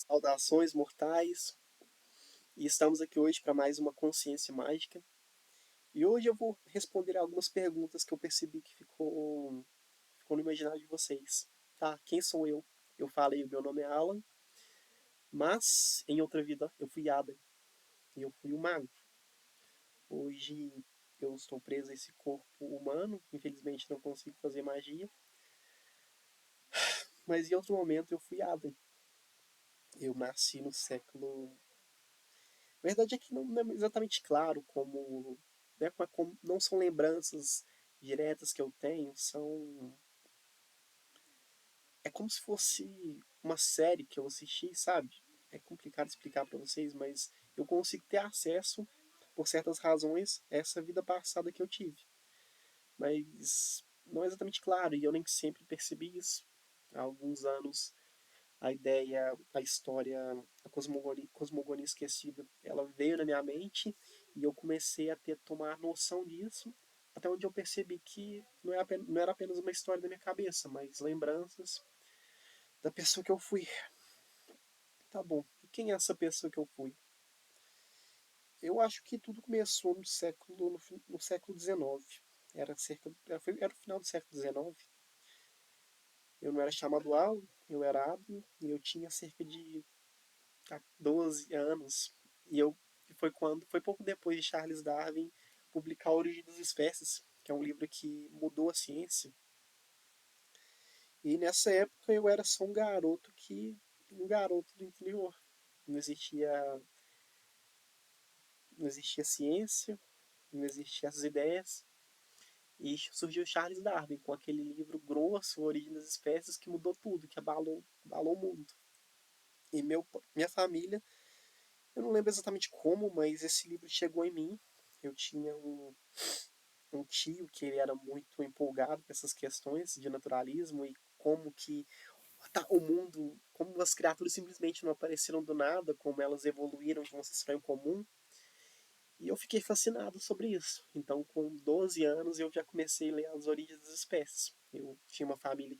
Saudações mortais, e estamos aqui hoje para mais uma Consciência Mágica. E hoje eu vou responder algumas perguntas que eu percebi que ficou no imaginário de vocês. Tá, quem sou eu? Eu falei, o meu nome é Alan, mas em outra vida eu fui Adam e eu fui um mago. Hoje eu estou preso a esse corpo humano, infelizmente não consigo fazer magia, mas em outro momento eu fui Adam. Eu nasci no século. A verdade é que não é exatamente claro como, né, como não são lembranças diretas que eu tenho, são é como se fosse uma série que eu assisti, sabe? É complicado explicar para vocês, mas eu consigo ter acesso por certas razões a essa vida passada que eu tive. Mas não é exatamente claro e eu nem sempre percebi isso. Há alguns anos a ideia, a história, a cosmogonia esquecida, ela veio na minha mente e eu comecei a tomar noção disso, até onde eu percebi que não era apenas uma história da minha cabeça, mas lembranças da pessoa que eu fui. Tá bom, e quem é essa pessoa que eu fui? Eu acho que tudo começou no século XIX. Era o final do século XIX. Eu não era chamado Alan, eu era Adam, e eu tinha cerca de 12 anos. E eu foi pouco depois de Charles Darwin publicar A Origem das Espécies, que é um livro que mudou a ciência. E nessa época eu era só um garoto do interior. Não existia, não existia ciência, não existiam essas ideias. E surgiu Charles Darwin com aquele livro grosso, A Origem das Espécies, que mudou tudo, que abalou o mundo. E minha família, eu não lembro exatamente como, mas esse livro chegou em mim. Eu tinha um tio que ele era muito empolgado com essas questões de naturalismo e como que o mundo, como as criaturas simplesmente não apareceram do nada, como elas evoluíram de um ancestral em comum. E eu fiquei fascinado sobre isso. Então, com 12 anos, eu já comecei a ler as origens das espécies. Eu tinha uma família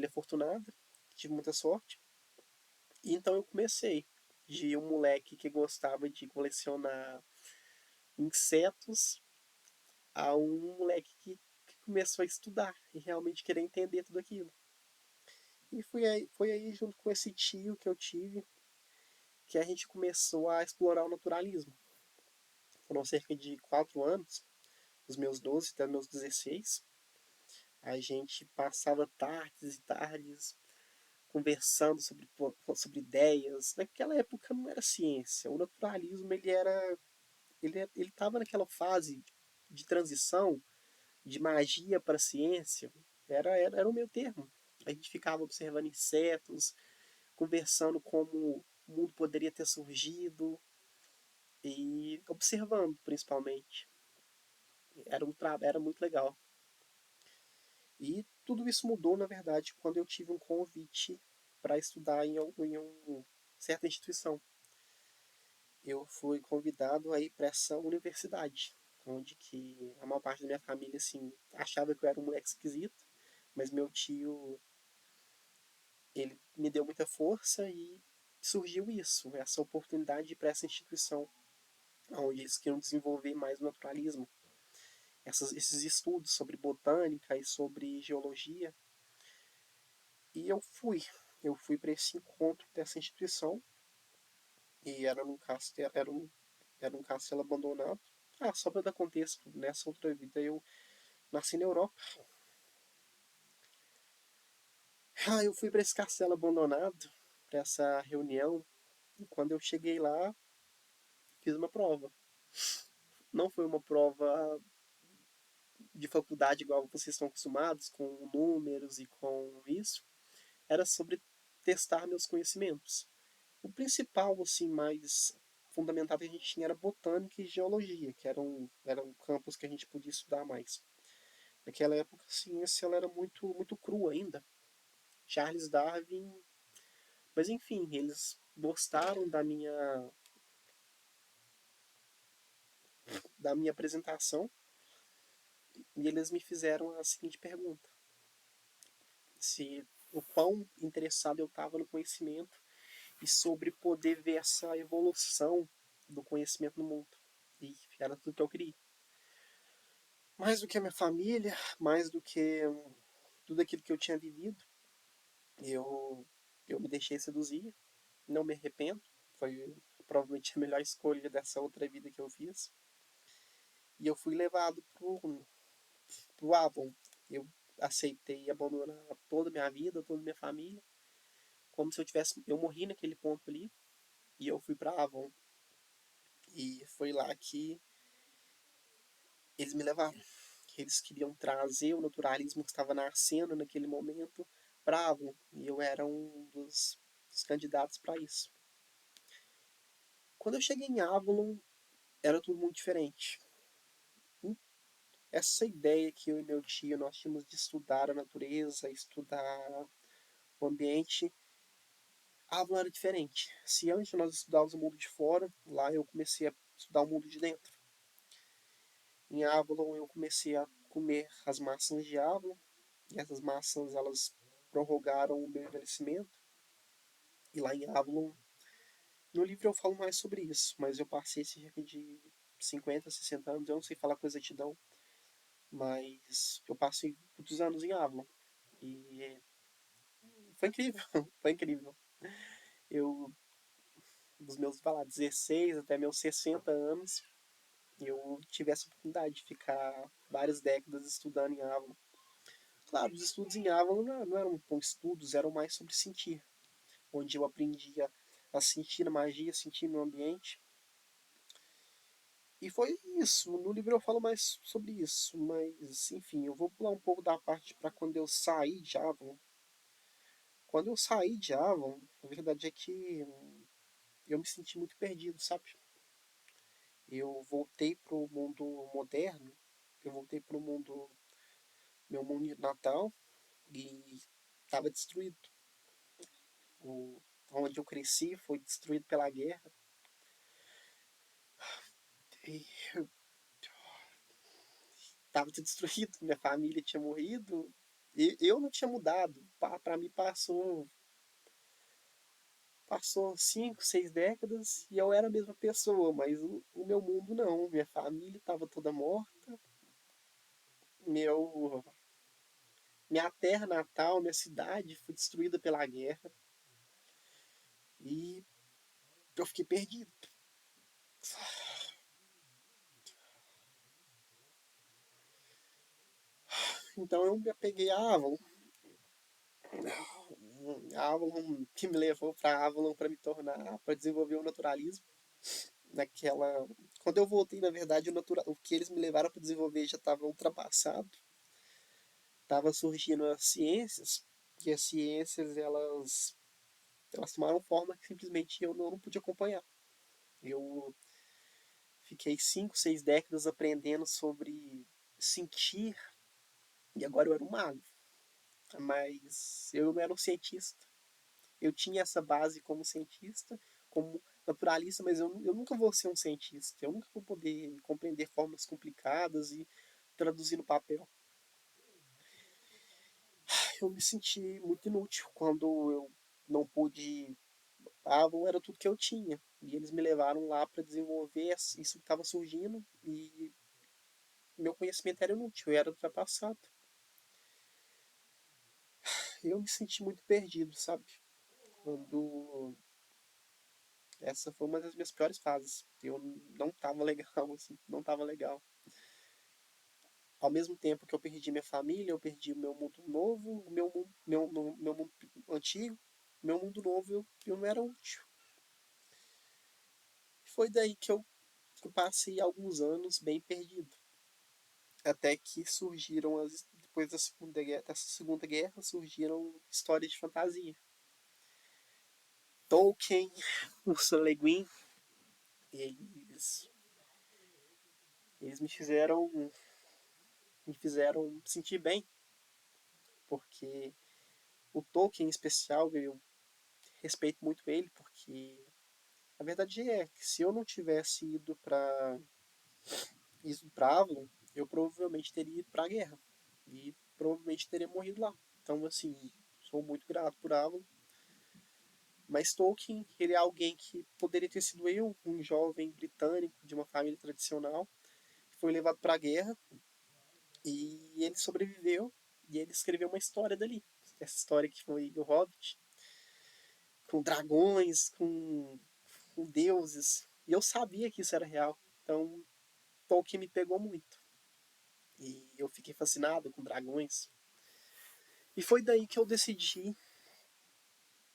afortunada, tive muita sorte. E então eu comecei de um moleque que gostava de colecionar insetos a um moleque que começou a estudar e realmente querer entender tudo aquilo. E foi aí, junto com esse tio que eu tive, que a gente começou a explorar o naturalismo. Foram cerca de 4 anos, dos meus 12 até meus 16. A gente passava tardes e tardes conversando sobre ideias. Naquela época não era ciência. O naturalismo ele estava naquela fase de transição de magia para ciência. Era o meu termo. A gente ficava observando insetos, conversando como o mundo poderia ter surgido e observando, principalmente. Era muito legal. E tudo isso mudou, na verdade, quando eu tive um convite para estudar em uma certa instituição. Eu fui convidado a ir para essa universidade, onde que a maior parte da minha família assim achava que eu era um moleque esquisito, mas meu tio ele me deu muita força e surgiu isso, essa oportunidade de ir para essa instituição, onde eles queriam desenvolver mais o naturalismo, esses estudos sobre botânica e sobre geologia. E eu fui para esse encontro dessa instituição e era um castelo abandonado. Ah, só para dar contexto, nessa outra vida eu nasci na Europa. Ah, eu fui para esse castelo abandonado, para essa reunião, e quando eu cheguei lá, fiz uma prova. Não foi uma prova de faculdade igual vocês estão acostumados, com números e com isso. Era sobre testar meus conhecimentos. O principal, assim, mais fundamentado que a gente tinha era botânica e geologia, que eram campos que a gente podia estudar mais. Naquela época, a ciência ela era muito crua ainda. Charles Darwin. Mas enfim, eles gostaram da minha apresentação e eles me fizeram a seguinte pergunta: se o quão interessado eu estava no conhecimento e sobre poder ver essa evolução do conhecimento no mundo. E era tudo que eu queria. Mais do que a minha família, mais do que tudo aquilo que eu tinha vivido, eu, eu me deixei seduzir, não me arrependo. Foi provavelmente a melhor escolha dessa outra vida que eu fiz. E eu fui levado pro Avon. Eu aceitei abandonar toda a minha vida, toda a minha família, como se eu morri naquele ponto ali, e eu fui para Avon. E foi lá que eles me levaram. Eles queriam trazer o naturalismo que estava nascendo naquele momento para Avon, e eu era um dos candidatos para isso. Quando eu cheguei em Avalon, era tudo muito diferente. Essa ideia que eu e meu tio nós tínhamos de estudar a natureza, estudar o ambiente, Avalon era diferente. Se antes nós estudávamos o mundo de fora, lá eu comecei a estudar o mundo de dentro. Em Avalon eu comecei a comer as maçãs de Avalon, e essas maçãs elas prorrogaram o meu envelhecimento. E lá em Avalon, no livro eu falo mais sobre isso, mas eu passei cerca de 50, 60 anos, eu não sei falar com exatidão, mas eu passei muitos anos em Avalon. E foi incrível, foi incrível. Eu, dos meus, vai lá, 16 até meus 60 anos, eu tive essa oportunidade de ficar várias décadas estudando em Avalon. Claro, os estudos em Avalon não eram tão estudos, eram mais sobre sentir, onde eu aprendia a sentir a magia, sentir meu ambiente. E foi isso. No livro eu falo mais sobre isso, mas enfim, eu vou pular um pouco da parte para quando eu saí de Avalon. Quando eu saí de Avalon, a verdade é que eu me senti muito perdido, sabe? Eu voltei pro mundo moderno, eu voltei pro meu mundo natal, e estava destruído. Onde eu cresci foi destruído pela guerra. E estava tudo destruído, minha família tinha morrido. E eu não tinha mudado. Para mim passou 5, 6 décadas e eu era a mesma pessoa, mas o meu mundo não. Minha família estava toda morta. Meu, minha terra natal, minha cidade foi destruída pela guerra. E eu fiquei perdido. Então eu me apeguei a Avalon. A Avalon que me levou para Avalon para me tornar, para desenvolver o naturalismo. Naquela, quando eu voltei, na verdade, o que eles me levaram para desenvolver já estava ultrapassado. Tava surgindo as ciências, e as ciências elas tomaram forma que simplesmente eu não pude acompanhar. Eu fiquei 5, 6 décadas aprendendo sobre sentir, e agora eu era um mago. Mas eu não era um cientista. Eu tinha essa base como cientista, como naturalista, mas eu nunca vou ser um cientista. Eu nunca vou poder compreender formas complicadas e traduzir no papel. Eu me senti muito inútil quando eu não pude. A Avon era tudo que eu tinha. E eles me levaram lá para desenvolver isso que estava surgindo e meu conhecimento era inútil, eu era ultrapassado. Eu me senti muito perdido, sabe? Quando essa foi uma das minhas piores fases. Eu não tava legal, assim, não tava legal. Ao mesmo tempo que eu perdi minha família, eu perdi o meu mundo novo, meu mundo antigo, meu mundo novo, eu não era útil. Foi daí que eu passei alguns anos bem perdido. Até que surgiram, depois dessa segunda guerra, surgiram histórias de fantasia. Tolkien, Ursula Le Guin, eles, eles me fizeram sentir bem, porque o Tolkien em especial, eu respeito muito ele, porque a verdade é que se eu não tivesse ido para Avalon, eu provavelmente teria ido para a guerra e provavelmente teria morrido lá. Então, assim, sou muito grato por Avalon. Mas Tolkien, ele é alguém que poderia ter sido eu, um jovem britânico de uma família tradicional, que foi levado para a guerra e ele sobreviveu e ele escreveu uma história dali. Essa história que foi o Hobbit, com dragões, com deuses. E eu sabia que isso era real. Então, Tolkien me pegou muito. E eu fiquei fascinado com dragões. E foi daí que eu decidi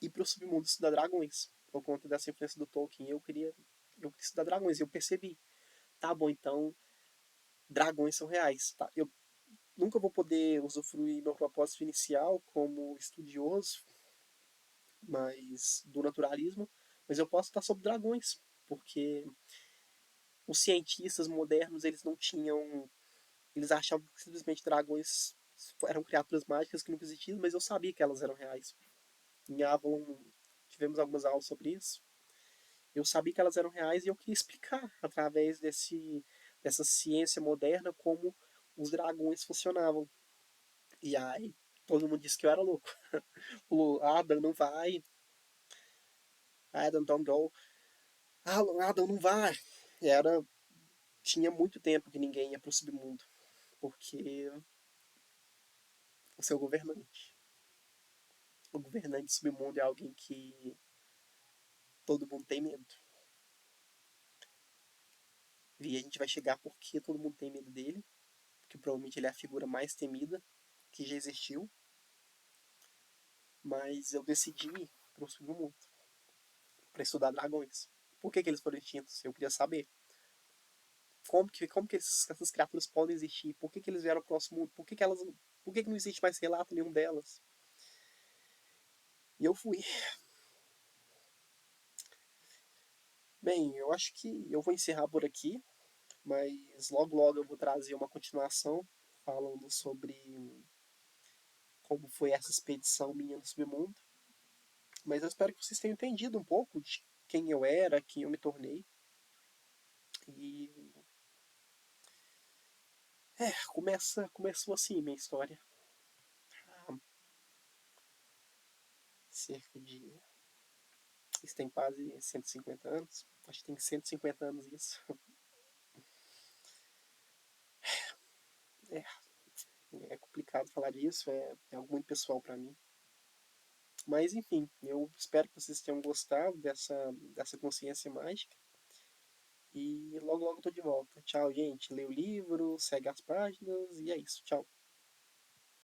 ir para o submundo estudar dragões. Por conta dessa influência do Tolkien, eu queria estudar dragões. E eu percebi, tá bom, então dragões são reais. Tá? Eu nunca vou poder usufruir meu propósito inicial como estudioso, mas do naturalismo, mas eu posso estar sobre dragões, porque os cientistas modernos eles não tinham, eles achavam que simplesmente dragões eram criaturas mágicas que nunca existiam, mas eu sabia que elas eram reais. Em Avalon tivemos algumas aulas sobre isso. Eu sabia que elas eram reais e eu queria explicar através dessa ciência moderna como os dragões funcionavam. E aí todo mundo disse que eu era louco. Falou, Adam, não vai. Adam, don't go. Adam, não vai. Era, tinha muito tempo que ninguém ia pro submundo. Porque o seu governante. O governante do submundo é alguém que todo mundo tem medo. E a gente vai chegar porque todo mundo tem medo dele. Porque provavelmente ele é a figura mais temida que já existiu. Mas eu decidi ir pro submundo para estudar dragões. Por que eles foram extintos? Eu queria saber. Como que essas criaturas podem existir? Por que eles vieram pro nosso mundo? Por que não existe mais relato nenhum delas? E eu fui. Bem, eu acho que eu vou encerrar por aqui, mas logo logo eu vou trazer uma continuação falando sobre como foi essa expedição minha no submundo. Mas eu espero que vocês tenham entendido um pouco de quem eu era, quem eu me tornei. E começou assim minha história. Há cerca de. Isso tem quase 150 anos. Acho que tem 150 anos isso. É, é complicado falar disso, é algo muito pessoal para mim. Mas enfim, eu espero que vocês tenham gostado dessa consciência mágica. E logo logo eu tô de volta. Tchau, gente. Lê o livro, segue as páginas e é isso. Tchau.